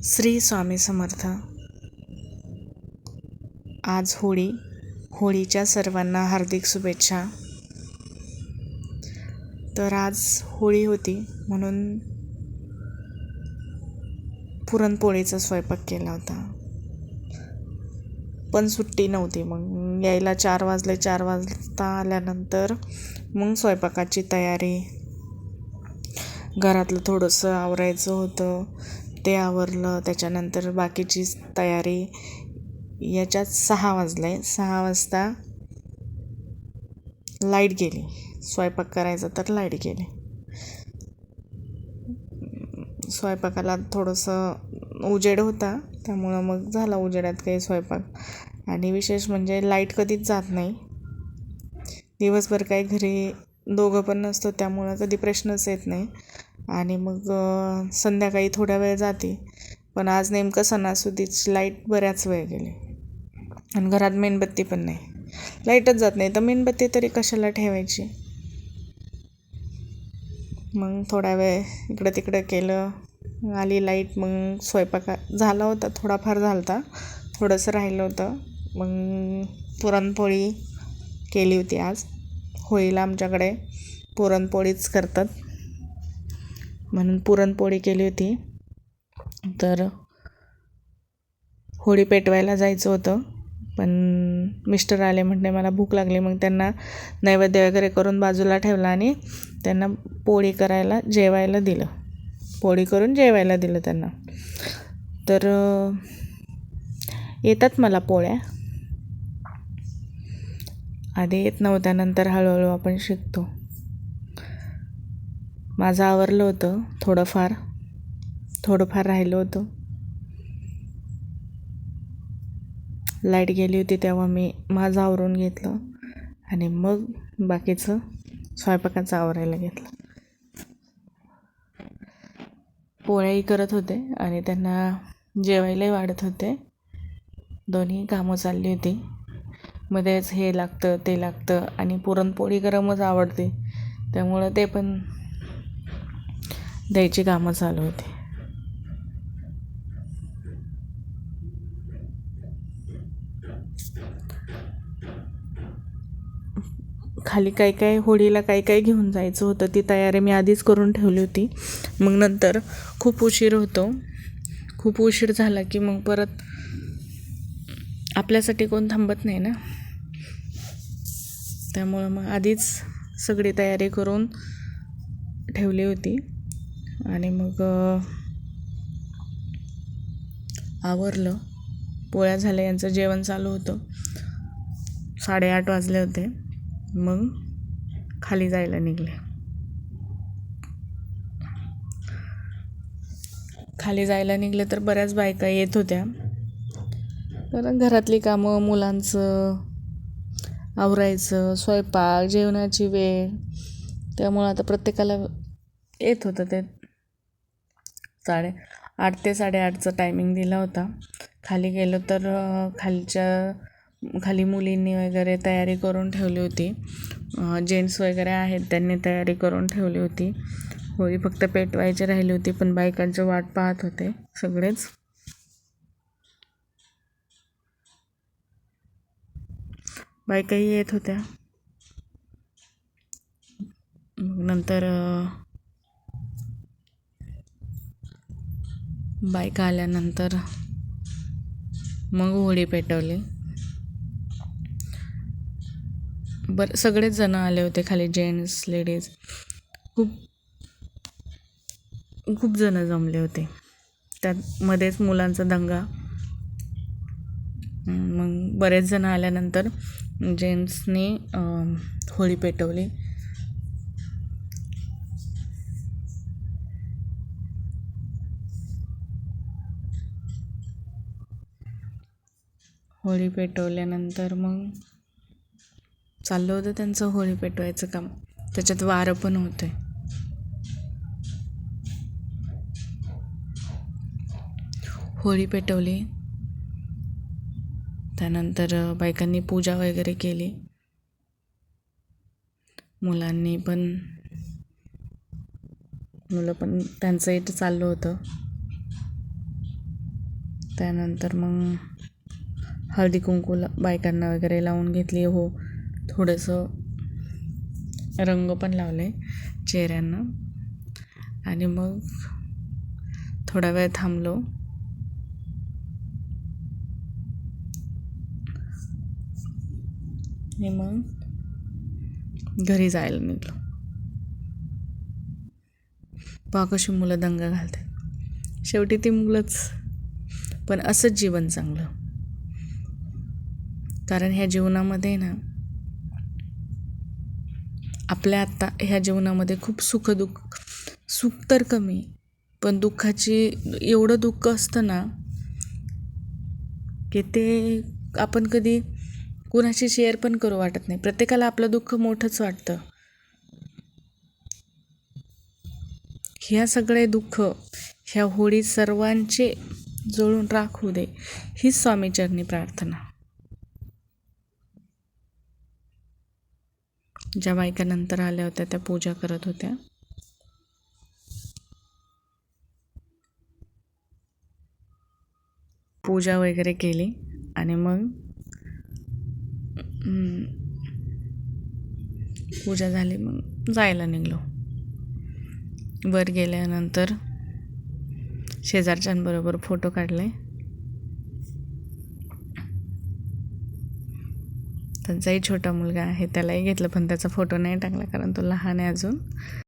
श्री स्वामी समर्थ. आज होळी. होळीच्या सर्वांना हार्दिक शुभेच्छा. तर आज होळी होती म्हणून पुरणपोळीचा स्वयंपाक केला होता. पण सुट्टी नव्हती. मग यायला 4 वाजले. 4 वाजता आल्यानंतर मग स्वयंपाकाची तयारी, घरातलं थोडंसं आवरायचं होतं, ते आवरलं. त्याच्यानंतर बाकीची तयारी. याच्यात 6 वाजले. 6 वाजता लाईट गेली. स्वयंपाक करायचा तर लाईट गेली. स्वयंपाकाला थोडंसं उजेड होता, त्यामुळं मग झाला उजेडात काही स्वयंपाक. आणि विशेष म्हणजे लाईट कधीच जात नाही. दिवसभर काही घरी दोघं पण नसतो, त्यामुळं कधी प्रश्नच येत नाही. आणि मग संध्याकाळी थोड्या वेळ जाते. पण आज नेमकं सणासुदीची लाईट बऱ्याच वेळ गेली आणि घरात मेणबत्ती पण नाही. लाईटच जात नाही तर मेणबत्ती तरी कशाला ठेवायची. मग थोडा वेळ इकडं तिकडं केलं, आली लाईट. मग स्वयंपाक झाला होता, थोडाफार झाला होता, थोडंसं राहिलं होतं. मग पुरणपोळी केली होती. आज होळीला आमच्याकडे पुरणपोळीच करतात, म्हणून पुरणपोळी केली होती. तर होळी पेटवायला जायचं होतं, पण मिस्टर आले, म्हटले मला भूक लागली. मग त्यांना नैवेद्य वगैरे करून बाजूला ठेवला आणि त्यांना पोळी करायला जेवायला दिलं. पोळी करून जेवायला दिलं त्यांना. तर येतात मला पोळ्या. आधी येत नव्हत्या, नंतर हळूहळू आपण शिकतो. माझं आवरलं होतं, थोडंफार राहिलं होतं. लाईट गेली होती तेव्हा मी माझं आवरून घेतलं आणि मग बाकीचं स्वयंपाकाचं आवरायला घेतलं. पोळ्याही करत होते आणि त्यांना जेवायलाही वाढत होते. दोन्ही कामं चालली होती. मध्येच हे लागतं ते लागतं आणि पुरणपोळी गरमच आवडते, त्यामुळं ते पण द्यायची कामं चालू होती. खाली काय होळीला काय घेऊन जायचं होतं, ती तयारी मी आधीच करून ठेवली होती. मग नंतर खूप उशीर झाला की मग परत आपल्यासाठी कोण थांबत नाही ना, त्यामुळं मग आधीच सगळी तयारी करून ठेवली होती. आणि मग आवरलं. पोळ्या झाल्या, यांचं जेवण चालू होतं. 8:30 वाजले होते. मग खाली जायला निघले. तर बऱ्याच बायका येत होत्या. कारण घरातली कामं, मुलांचं आवरायचं, स्वयंपाक, जेवणाची वेळ, त्यामुळं आता प्रत्येकाला येत होतं. ते 8 ते 8:30चा टायमिंग दिला होता. खाली गेलो तर खाली मुलींनी वगैरे तयारी करून ठेवली होती. जेंट्स वगैरे आहेत, त्यांनी तयारी करून ठेवली होती. होळी फक्त पेटवायची राहिली होती, पण बायकांची वाट पाहत होते सगळेच. बायकाही येत होत्या. नंतर बायका आल्यानंतर मग होळी पेटवली. सगळेच जण आले होते खाली, जेंट्स, लेडीज, खूप जण जमले होते. त्यामध्येच मुलांचा दंगा. मग बरेच जण आल्यानंतर जेंट्सनी होळी पेटवली. होळी पेटवल्यानंतर मग चाललं होतं त्यांचं होळी पेटवायचं काम. त्याच्यात वारं पण होते. होळी पेटवली. त्यानंतर बायकांनी पूजा वगैरे केली. मुलं पण त्यांचं इथं चाललं होतं. त्यानंतर मग हळदी कुंकू बायकांना वगैरे लावून घेतली. हो, थोडंसं रंग पण लावले चेहऱ्यांना. आणि मग थोडा वेळ थांबलो. आणि मग घरी जायला निघलो. पहा कशी मुलं दंगा घालतात. शेवटी ती मुलंच, पण असंच जीवन चांगलं. कारण ह्या जीवनामध्ये ना, आपल्या आत्ता ह्या जीवनामध्ये खूप सुख तर कमी, पण एवढं दुःख असतं ना की ते आपण कधी कुणाशी शेअर पण करू वाटत नाही. प्रत्येकाला आपलं दुःख मोठंच वाटतं. ह्या सगळे दुःख ह्या होळी सर्वांचे जळून राख होऊ दे, हीच स्वामीचरणी प्रार्थना. ज्या बायका नंतर आल्या होत्या त्या पूजा करत होत्या. पूजा वगैरे केली आणि मग पूजा झाली, मग जायला निघलो. वर गेल्यानंतर शेजारच्यांबरोबर फोटो काढले. त्यांचाही छोटा मुलगा आहे, त्यालाही घेतलं, पण त्याचा फोटो नाही टाकला कारण तो लहान आहे अजून.